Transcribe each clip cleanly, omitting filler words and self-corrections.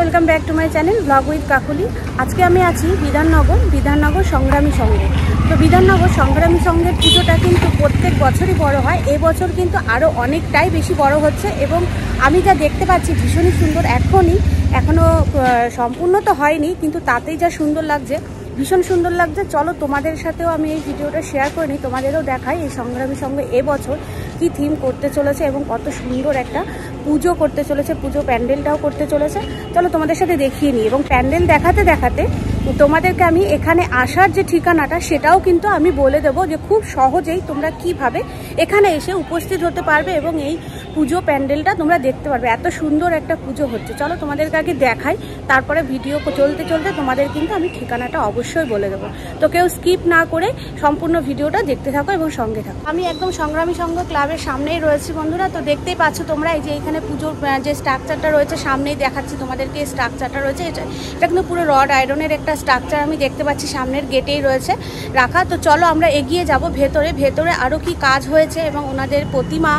Welcome back to my channel blog with Kakuli. আজকে আমি আছি বিধাননগর সংগ্রামী সংঘে। তো বিধাননগর সংগ্রামী সংঘের পুজোটা কিন্তু প্রত্যেক বছরই বড় হয়, এবছর কিন্তু আরও অনেকটাই বেশি বড় হচ্ছে এবং আমি যা দেখতে পাচ্ছি ভীষণই সুন্দর। এখনও সম্পূর্ণ তো হয়নি, কিন্তু তাতেই যা সুন্দর লাগছে, ভীষণ সুন্দর লাগছে। চলো তোমাদের সাথেও আমি এই ভিডিওটা শেয়ার করে নিই, তোমাদেরও দেখাই এই সংগ্রামী সংঘ এবছর কি থিম করতে চলেছে এবং কত সুন্দর একটা পুজো করতে চলেছে, পুজো প্যান্ডেলটাও করতে চলেছে। চলো তোমাদের সাথে দেখিয়ে নিই এবং প্যান্ডেল দেখাতে দেখাতে তোমাদেরকে আমি এখানে আসার যে ঠিকানাটা সেটাও কিন্তু আমি বলে দেবো, যে খুব সহজেই তোমরা কিভাবে এখানে এসে উপস্থিত হতে পারবে এবং এই পুজো প্যান্ডেলটা তোমরা দেখতে পারবে। এত সুন্দর একটা পুজো হচ্ছে। চলো তোমাদেরকে আগে দেখাই, তারপরে ভিডিও চলতে চলতে তোমাদের কিন্তু আমি ঠিকানাটা অবশ্যই বলে দেবো। তো কেউ স্কিপ না করে সম্পূর্ণ ভিডিওটা দেখতে থাকো এবং সঙ্গে থাকো। আমি একদম সংগ্রামী সংঘ ক্লাবের সামনেই রয়েছি বন্ধুরা। তো দেখতেই পাচ্ছ তোমরা, এই যে এখানে পুজোর যে স্ট্রাকচারটা রয়েছে সামনেই দেখাচ্ছি তোমাদেরকে। এই স্ট্রাকচারটা রয়েছে, এটা কিন্তু পুরো রড আয়রনের একটা স্ট্রাকচার আমি দেখতে পাচ্ছি, সামনের গেটেই রয়েছে রাখা। তো চলো আমরা এগিয়ে যাব ভেতরে আরও কি কাজ হয়েছে এবং ওনাদের প্রতিমা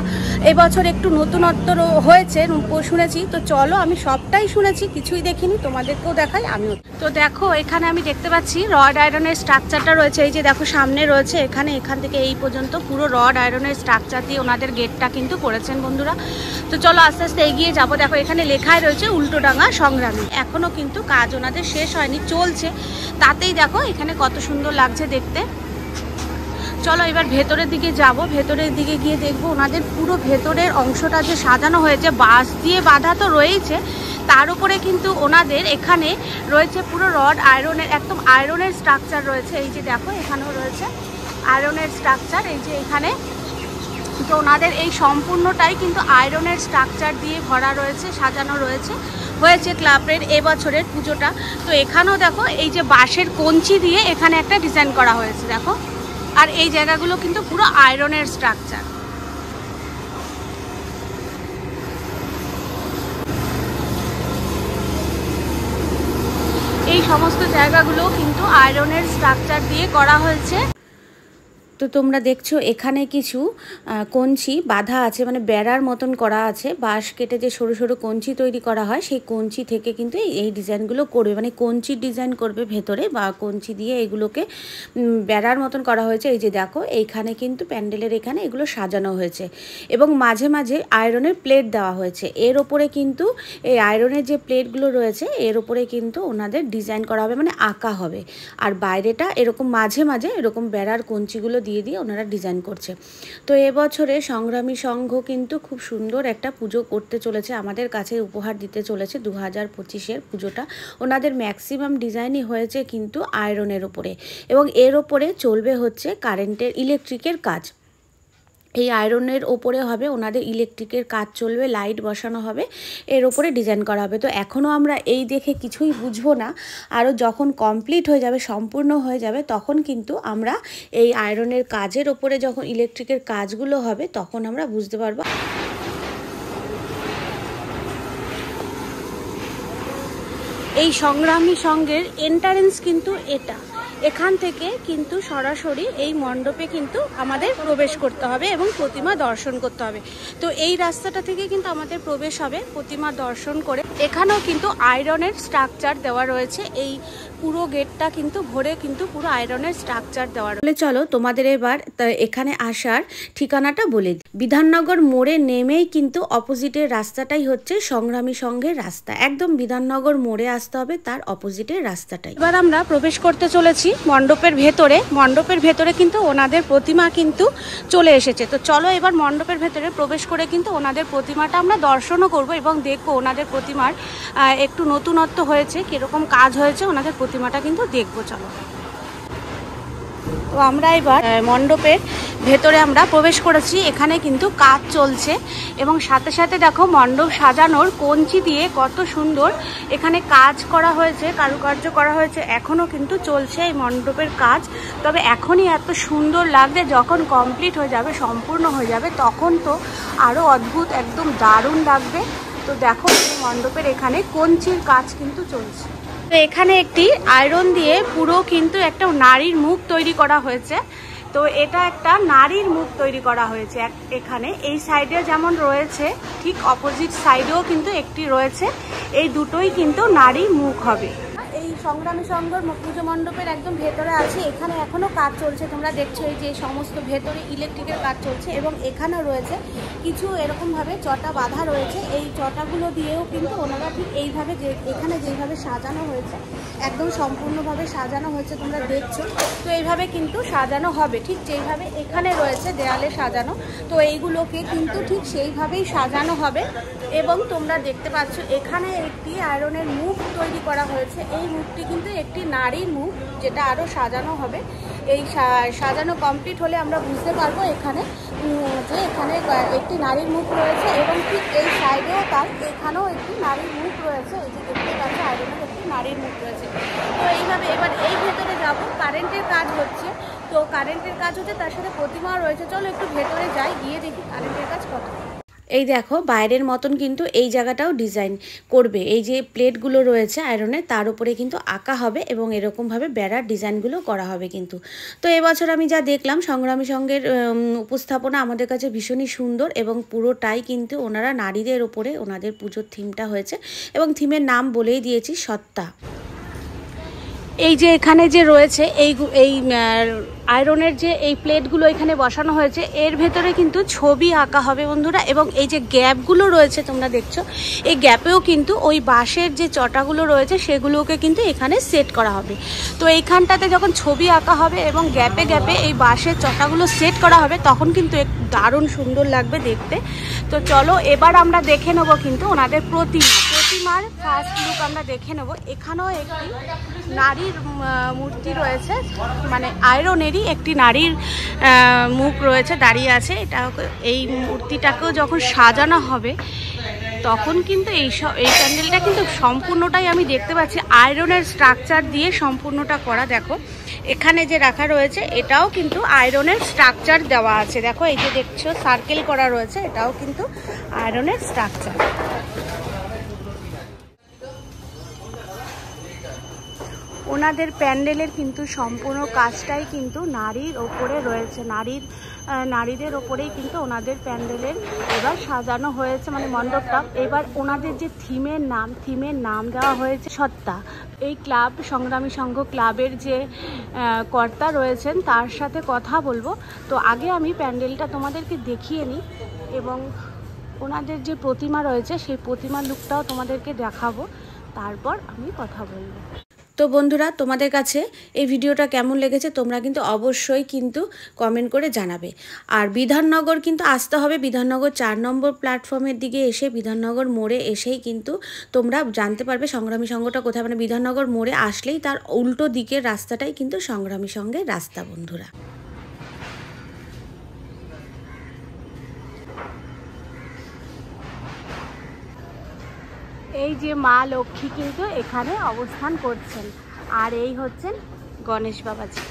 এবছর একটু নতুনত্ব হয়েছে শুনেছি। তো চলো, আমি সবটাই শুনেছি, কিছুই দেখিনি, তোমাদেরকেও দেখাই আমিও। তো দেখো এখানে আমি দেখতে পাচ্ছি রড আয়রনের স্ট্রাকচারটা রয়েছে। এই যে দেখো সামনে রয়েছে, এখান থেকে এই পর্যন্ত পুরো রড আয়রনের স্ট্রাকচার দিয়ে ওনাদের গেটটা কিন্তু করেছেন বন্ধুরা। তো চলো আস্তে আস্তে এগিয়ে যাবো। দেখো এখানে লেখাই রয়েছে উল্টোডাঙ্গা সংগ্রামী। এখনো কিন্তু কাজ ওনাদের শেষ হয়নি, চলছে। তাতেই দেখো এখানে কত সুন্দর লাগছে দেখতে। চলো এবার ভেতরের দিকে যাব। ভেতরের দিকে গিয়ে দেখবো ওনাদের পুরো ভেতরের অংশটা যে সাজানো হয়েছে, বাঁশ দিয়ে বাঁধা তো রয়েছে, তার উপরে কিন্তু ওনাদের এখানে রয়েছে পুরো রড আয়রনের, একদম আয়রনের স্ট্রাকচার রয়েছে। এই যে দেখো এখানেও রয়েছে আয়রনের স্ট্রাকচার, এই যে এখানে। তো ওনাদের এই সম্পূর্ণটাই কিন্তু আয়রনের স্ট্রাকচার দিয়ে ভরা রয়েছে, সাজানো হয়েছে ক্লাবের এবছরের পুজোটা। তো এখানেও দেখো এই যে বাঁশের কঞ্চি দিয়ে এখানে একটা ডিজাইন করা হয়েছে দেখো। আর এই জায়গাগুলো কিন্তু পুরো আয়রনের স্ট্রাকচার। এই সমস্ত জায়গাগুলো কিন্তু আয়রনের স্ট্রাকচার দিয়ে করা হয়েছে। তো তোমরা দেখছো এখানে কিছু কঞ্চি বাঁধা আছে, মানে বেড়ার মতন করা আছে। বাঁশ কেটে যে সরু সরু কঞ্চি তৈরি করা হয়, সেই কঞ্চি থেকে কিন্তু এই ডিজাইনগুলো করবে, মানে কঞ্চির ডিজাইন করবে ভেতরে, বা কঞ্চি দিয়ে এগুলোকে বেড়ার মতন করা হয়েছে। এই যে দেখো এইখানে কিন্তু প্যান্ডেলের এখানে এগুলো সাজানো হয়েছে এবং মাঝে মাঝে আয়রনের প্লেট দেওয়া হয়েছে। এর ওপরে কিন্তু এই আয়রনের যে প্লেটগুলো রয়েছে এর ওপরে কিন্তু ওনাদের ডিজাইন করা হবে, মানে আঁকা হবে। আর বাইরেটা এরকম মাঝে মাঝে এরকম বেড়ার কঞ্চিগুলো দিয়ে ওনারা ডিজাইন করছে। তো এবছরে সংগ্রামী সংঘ কিন্তু খুব সুন্দর একটা পুজো করতে চলেছে, আমাদের কাছে উপহার দিতে চলেছে 2025-এর পুজোটা। ওনাদের ম্যাক্সিমাম ডিজাইনই হয়েছে কিন্তু আয়রনের ওপরে, এবং এর ওপরে চলবে হচ্ছে কারেন্টের, ইলেকট্রিকের কাজ। এই আয়রনের ওপরে হবে ওনাদের ইলেকট্রিকের কাজ চলবে, লাইট বসানো হবে, এর ওপরে ডিজাইন করা হবে। তো এখনও আমরা এই দেখে কিছুই বুঝবো না, আরও যখন কমপ্লিট হয়ে যাবে, সম্পূর্ণ হয়ে যাবে, তখন কিন্তু আমরা এই আয়রনের কাজের ওপরে যখন ইলেকট্রিকের কাজগুলো হবে তখন আমরা বুঝতে পারবো। এই সংগ্রামী সংঘের এন্ট্রান্স কিন্তু এটা, এখান থেকে কিন্তু সরাসরি এই মণ্ডপে কিন্তু আমাদের প্রবেশ করতে হবে এবং প্রতিমা দর্শন করতে হবে। তো এই রাস্তাটা থেকে কিন্তু আমাদের প্রবেশ হবে প্রতিমা দর্শন করে। এখানেও কিন্তু আয়রনের স্ট্রাকচার দেওয়া রয়েছে, এই পুরো গেটটা কিন্তু ভরে কিন্তু পুরো আয়রনের স্ট্রাকচার দেওয়া রয়েছে। চলো তোমাদের এবার এখানে আসার ঠিকানাটা বলে দিই। বিধাননগর মোড়ে নেমেই কিন্তু অপোজিটের রাস্তাটাই হচ্ছে সংগ্রামী সংঘের রাস্তা, একদম বিধাননগর মোড়ে আসতে হবে, তার অপোজিটের রাস্তাটাই। এবার আমরা প্রবেশ করতে চলেছি মণ্ডপের ভেতরে কিন্তু ওনাদের প্রতিমা কিন্তু চলে এসেছে। তো চলো এবার মণ্ডপের ভেতরে প্রবেশ করে কিন্তু ওনাদের প্রতিমাটা আমরা দর্শনও করব এবং দেখবো ওনাদের প্রতিমার একটু নতুনত্ব হয়েছে, কিরকম কাজ হয়েছে ওনাদের প্রতিমাটা কিন্তু দেখবো। চলো, তো আমরা এবার মণ্ডপের ভেতরে আমরা প্রবেশ করেছি। এখানে কিন্তু কাজ চলছে এবং সাথে সাথে দেখো মণ্ডপ সাজানোর কঞ্চি দিয়ে কত সুন্দর এখানে কাজ করা হয়েছে, কারুকার্য করা হয়েছে। এখনও কিন্তু চলছে এই মণ্ডপের কাজ, তবে এখনই এত সুন্দর লাগবে, যখন কমপ্লিট হয়ে যাবে, সম্পূর্ণ হয়ে যাবে, তখন তো আরও অদ্ভুত, একদম দারুণ লাগবে। তো দেখো মণ্ডপের এখানে কঞ্চির কাজ কিন্তু চলছে। তো এখানে একটি আয়রন দিয়ে পুরো কিন্তু একটা নারীর মুখ তৈরি করা হয়েছে। তো এটা একটা নারীর মুখ তৈরি করা হয়েছে এখানে। এই সাইডে যেমন রয়েছে ঠিক অপোজিট সাইডেও কিন্তু একটি রয়েছে, এই দুটোই কিন্তু নারীর মুখ হবে। এই সংগ্রামী সংঘর পুজো মণ্ডপের একদম ভেতরে আছে, এখানে এখনো কাজ চলছে, তোমরা দেখছো এই যে সমস্ত ভেতরে ইলেকট্রিকের কাজ চলছে এবং এখানেও রয়েছে কিছু এরকমভাবে চটা বাঁধা রয়েছে। এই চটাগুলো দিয়েও কিন্তু ওনারা ঠিক এইভাবে যে এখানে যেইভাবে সাজানো হয়েছে একদম সম্পূর্ণভাবে সাজানো হয়েছে তোমরা দেখছো। তো এইভাবে কিন্তু সাজানো হবে ঠিক যেইভাবে এখানে রয়েছে দেয়ালে সাজানো, তো এইগুলোকে কিন্তু ঠিক সেইভাবেই সাজানো হবে। এবং তোমরা দেখতে পাচ্ছ এখানে একটি আয়রনের মুখ তৈরি করা হয়েছে, এই মুখটি কিন্তু একটি নারীর মুখ, যেটা আরও সাজানো হবে। এই সাজানো কমপ্লিট হলে আমরা বুঝতে পারবো এখানে যে এখানে একটি নারীর মুখ রয়েছে এবং ঠিক এই সাইডেও তার এখানেও একটি নারীর মুখ রয়েছে। এই যে দেখতে পাচ্ছ আয়রনের একটি নারীর মুখ রয়েছে। তো এইভাবে এবার এই ভেতরে যাবো, কারেন্টের কাজ হচ্ছে, তো কারেন্টের কাজ হচ্ছে তার সাথে প্রতিমা রয়েছে। চলো একটু ভেতরে যাই, গিয়ে দেখি কারেন্টের কাজ কত। এই দেখো বাইরের মতন কিন্তু এই জায়গাটাও ডিজাইন করবে, এই যে প্লেটগুলো রয়েছে আয়রনের তার উপরে কিন্তু আঁকা হবে এবং এরকমভাবে বেড়ার ডিজাইনগুলো করা হবে কিন্তু। তো এবছর আমি যা দেখলাম সংগ্রামী সংঘের উপস্থাপনা আমাদের কাছে ভীষণই সুন্দর এবং পুরোটাই কিন্তু ওনারা নারীদের ওপরে ওনাদের পুজোর থিমটা হয়েছে এবং থিমের নাম বলেই দিয়েছি সত্তা। এই যে এখানে যে রয়েছে এই আয়রনের যে এই প্লেটগুলো এখানে বসানো হয়েছে এর ভেতরে কিন্তু ছবি আঁকা হবে বন্ধুরা। এবং এই যে গ্যাপগুলো রয়েছে তোমরা দেখছো, এই গ্যাপেও কিন্তু ওই বাঁশের যে চটাগুলো রয়েছে সেগুলোকে কিন্তু এখানে সেট করা হবে। তো এইখানটাতে যখন ছবি আঁকা হবে এবং গ্যাপে গ্যাপে এই বাঁশের চটাগুলো সেট করা হবে তখন কিন্তু দারুণ সুন্দর লাগবে দেখতে। তো চলো এবার আমরা দেখে নেবো কিন্তু ওনাদের প্রতিমার ফার্স্ট লুক আমরা দেখে নেবো। এখানেও একটি নারীর মূর্তি রয়েছে, মানে আয়রনেরই একটি নারীর মুখ রয়েছে, দাঁড়িয়ে আছে। এটা এই মূর্তিটাকেও যখন সাজানো হবে তখন কিন্তু এই প্যান্ডেলটা কিন্তু সম্পূর্ণটাই আমি দেখতে পাচ্ছি আয়রনের স্ট্রাকচার দিয়ে সম্পূর্ণটা করা। দেখো এখানে যে রাখা রয়েছে এটাও কিন্তু আয়রনের স্ট্রাকচার দেওয়া আছে। দেখো এই যে দেখছো সার্কেল করা রয়েছে, এটাও কিন্তু আয়রনের স্ট্রাকচার। ওনাদের প্যান্ডেলের কিন্তু সম্পূর্ণ কাজটাই কিন্তু নারীর ওপরে রয়েছে, নারীদের ওপরেই কিন্তু ওনাদের প্যান্ডেলের এবার সাজানো হয়েছে, মানে মণ্ডপটা। এবার ওনাদের যে থিমের নাম দেওয়া হয়েছে সত্তা। এই ক্লাব সংগ্রামী সংঘ ক্লাবের যে কর্তা রয়েছেন তার সাথে কথা বলবো। তো আগে আমি প্যান্ডেলটা তোমাদেরকে দেখিয়ে নিই এবং ওনাদের যে প্রতিমা রয়েছে সেই প্রতিমার লুকটাও তোমাদেরকে দেখাবো, তারপর আমি কথা বলবো। তো বন্ধুরা তোমাদের কাছে এই ভিডিওটা কেমন লেগেছে তোমরা কিন্তু অবশ্যই কিন্তু কমেন্ট করে জানাবে। আর বিধাননগর কিন্তু আসতে হবে, বিধাননগর 4 নম্বর প্ল্যাটফর্মের দিকে এসে বিধাননগর মোড়ে এসেই কিন্তু তোমরা জানতে পারবে সংগ্রামী সংঘটা কোথায়। মানে বিধাননগর মোড়ে আসলেই তার উল্টো দিকের রাস্তাটাই কিন্তু সংগ্রামী সংঘের রাস্তা বন্ধুরা। এই যে মা লক্ষ্মী কিন্তু এখানে অবস্থান করছেন, আর এই হচ্ছেন গণেশ বাবাজি।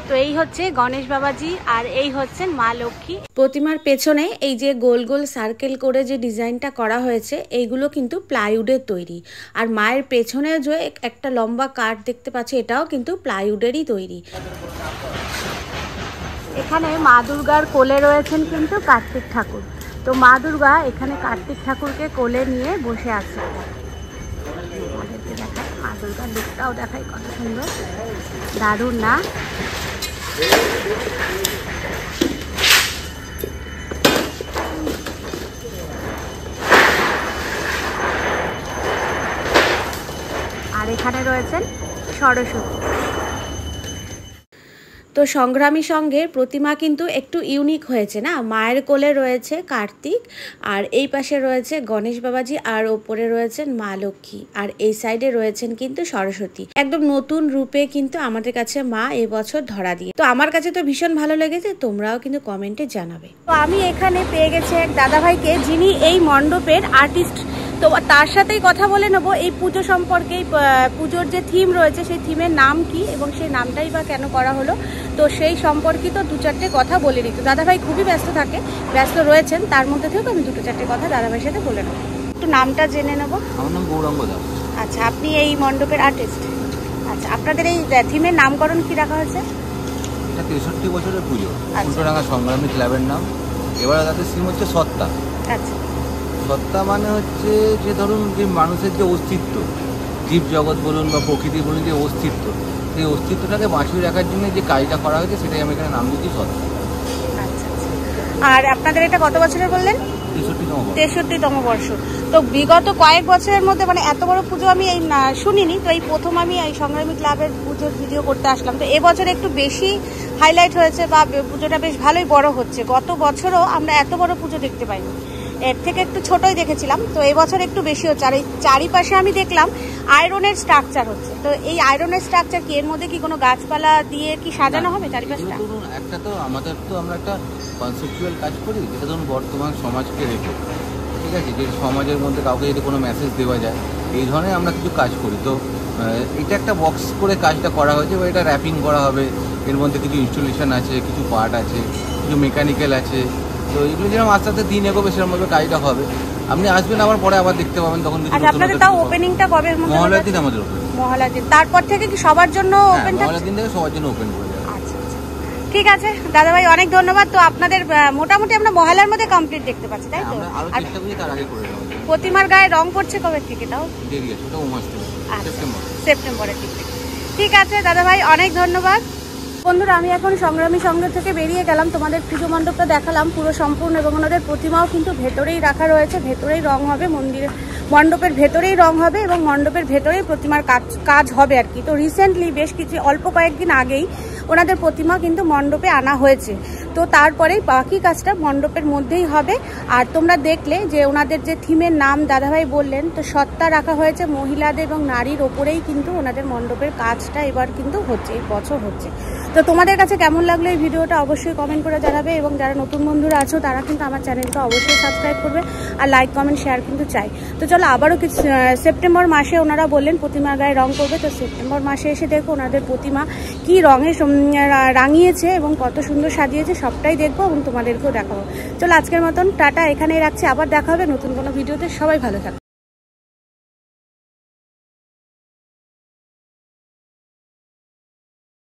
তো এই হচ্ছে গণেশ বাবাজি আর এই হচ্ছেন মা লক্ষ্মী। প্রতিমার পেছনে এই যে গোল গোল সার্কেল করে যে ডিজাইনটা করা হয়েছে এইগুলো কিন্তু প্লাইউডের তৈরি। আর মায়ের পেছনে যে একটা লম্বা কাঠ দেখতে পাচ্ছি এটাও কিন্তু প্লাইউডেরই তৈরি। এখানে মা দুর্গার কোলে রয়েছেন কিন্তু কার্তিক ঠাকুর। তো মা দুর্গা এখানে কার্তিক ঠাকুরকে কোলে নিয়ে বসে আছে। আমাদেরকে দেখায় মা দুর্গার লুকটাও দেখায়, কত সুন্দর, দারুণ না? আর এখানে রয়েছেন সরস্বতী। তো সংগ্রামী সংঘের প্রতিমা কিন্তু একটু ইউনিক হয়েছে না? মায়ের কোলে রয়েছে কার্তিক, আর এই পাশে রয়েছে গণেশ বাবাজি, আর ওপরে রয়েছেন মা লক্ষ্মী, আর এই সাইডে রয়েছেন কিন্তু সরস্বতী। একদম নতুন রূপে কিন্তু আমাদের কাছে মা এবছর ধরা দিয়ে। তো আমার কাছে তো ভীষণ ভালো লেগেছে, তোমরাও কিন্তু কমেন্টে জানাবে। তো আমি এখানে পেয়ে গেছি এক দাদাভাইকে যিনি এই মণ্ডপের আর্টিস্ট। তো তার সাথেই কথা বলে নেবো এই পুজো সম্পর্কে, পুজোর যে থিম রয়েছে সেই থিমের নাম কি এবং সেই নামটাই বা কেন করা হলো, তো সেই সম্পর্কিত 2-4টে কথা বলে নিত। দাদাভাই খুবই ব্যস্ত রয়েছেন, তার মধ্যে থেকেও আমি 2-4টে কথা দাদাভাইয়ের সাথে বলে নেবো। একটু নামটা জেনে নেবো। আমার নাম গৌরাঙ্গ দাস। আচ্ছা, আপনি এই মণ্ডপের আর্টিস্ট। আচ্ছা, আপনাদের এই থিমের নামকরণ কি রাখা হয়েছে? এটা এটা 63 বছরের পুজো, উল্টোডাঙ্গা সংগ্রামী ক্লাবের নাম। এবারে তাদের থিম হচ্ছে সত্তা। আচ্ছা, সত্তা মানে হচ্ছে যে ধরুন যে মানুষের যে অস্তিত্ব, জীব জগৎ বলুন বা প্রকৃতি বলুন, যে অস্তিত্ব, সেই অস্তিত্বটাকে বাঁচিয়ে রাখার জন্য যে কাজটা করা হয়েছে সেটাই আমি এখানে নাম দিচ্ছি সত্তা। আচ্ছা। আর আপনাদের এটা কত বছরের বললেন? 63তম বর্ষ। তো বিগত কয়েক বছরের মধ্যে মানে এত বড় পুজো আমি এই শুনিনি, তো এই প্রথম আমি এই সংগ্রামী ক্লাবের পুজোর ভিডিও করতে আসলাম। তো এবছর একটু বেশি হাইলাইট হয়েছে বা পুজোটা বেশ ভালোই বড় হচ্ছে। গত বছরও আমরা এত বড় পুজো দেখতে পাইনি, এর থেকে একটু ছোটই দেখেছিলাম। তো এবছর একটু বেশি হচ্ছে। আর এই চারিপাশে আমি দেখলাম আয়রনের স্ট্রাকচার হচ্ছে। তো এই আয়রনের স্ট্রাকচার কি, এর মধ্যে কি কোনো গাছপালা দিয়ে কি সাজানো হবে চারিপাশটা? একটা তো আমাদের তো আমরা একটা কনসেপচুয়াল কাজ করি, যেটা ধরুন বর্তমান সমাজকে রেখে, ঠিক আছে, যে সমাজের মধ্যে কাউকে যদি কোনো মেসেজ দেওয়া যায়, এই ধরনের আমরা কিছু কাজ করি। তো এটা একটা বক্স করে কাজটা করা হয়েছে, বা এটা র্যাপিং করা হবে। এর মধ্যে কিছু ইনস্টলেশন আছে, কিছু পার্ট আছে, কিছু মেকানিক্যাল আছে। তো এগুলো যেরকম আস্তে আস্তে দিন এগোবে সেরকমভাবে কাজটা হবে। আপনি আসবেন, আবার পরে আবার দেখতে পাবেন তখন। আপনাদের তাও ওপেনিংটা কবে? মহালয়ার দিন আমাদের ওপেন। মহালয়ার দিন, তারপর থেকে কি সবার জন্য ওপেন? মহালয়ার দিন থেকে সবার জন্য ওপেন করে দেওয়া। আচ্ছা, ঠিক আছে দাদা ভাই, অনেক ধন্যবাদ। তো আপনাদের মোটামুটি আমরা মহালয়ার মধ্যে কমপ্লিট দেখতে পাচ্ছি, তাই তো? প্রতিমার গায়ে রং করছে কবে থেকে? তাও সেপ্টেম্বরের দিকে। ঠিক আছে দাদা ভাই, অনেক ধন্যবাদ। বন্ধুরা, আমি এখন সংগ্রামী সংঘ থেকে বেরিয়ে গেলাম, তোমাদের পুজো মণ্ডপটা দেখালাম পুরো সম্পূর্ণ, এবং ওনাদের প্রতিমাও কিন্তু ভেতরেই রাখা রয়েছে, ভেতরেই রং হবে, মন্দিরের মণ্ডপের ভেতরেই রং হবে এবং মণ্ডপের ভেতরেই প্রতিমার কাজ হবে আর কি। তো রিসেন্টলি বেশ কিছু অল্প কয়েকদিন আগেই ওনাদের প্রতিমা কিন্তু মণ্ডপে আনা হয়েছে। তো তারপরেই বাকি কাজটা মণ্ডপের মধ্যেই হবে। আর তোমরা দেখলে যে ওনাদের যে থিমের নাম দাদাভাই বললেন, তো সত্তা রাখা হয়েছে, মহিলাদের এবং নারীর ওপরেই কিন্তু ওনাদের মণ্ডপের কাজটা এবার কিন্তু হচ্ছে, এই বছর হচ্ছে। তো তোমাদের কাছে কেমন লাগলো এই ভিডিওটা অবশ্যই কমেন্ট করে জানাবে, এবং যারা নতুন বন্ধুরা আছো তারা কিন্তু আমার চ্যানেলটা অবশ্যই সাবস্ক্রাইব করবে, আর লাইক কমেন্ট শেয়ার কিন্তু চাই। তো চলো আবারও কিছু সেপ্টেম্বর মাসে ওনারা বললেন প্রতিমার গায়ে রং করবে, তো সেপ্টেম্বর মাসে এসে দেখবো ওনাদের প্রতিমা কি রঙে রাঙিয়েছে এবং কত সুন্দর সাজিয়েছে, সবটাই দেখবো এবং তোমাদেরকেও দেখাবো। চলো আজকের মতন টাটা, এখানেই রাখছি, আবার দেখা হবে নতুন কোনো ভিডিওতে। সবাই ভালো থাকবে।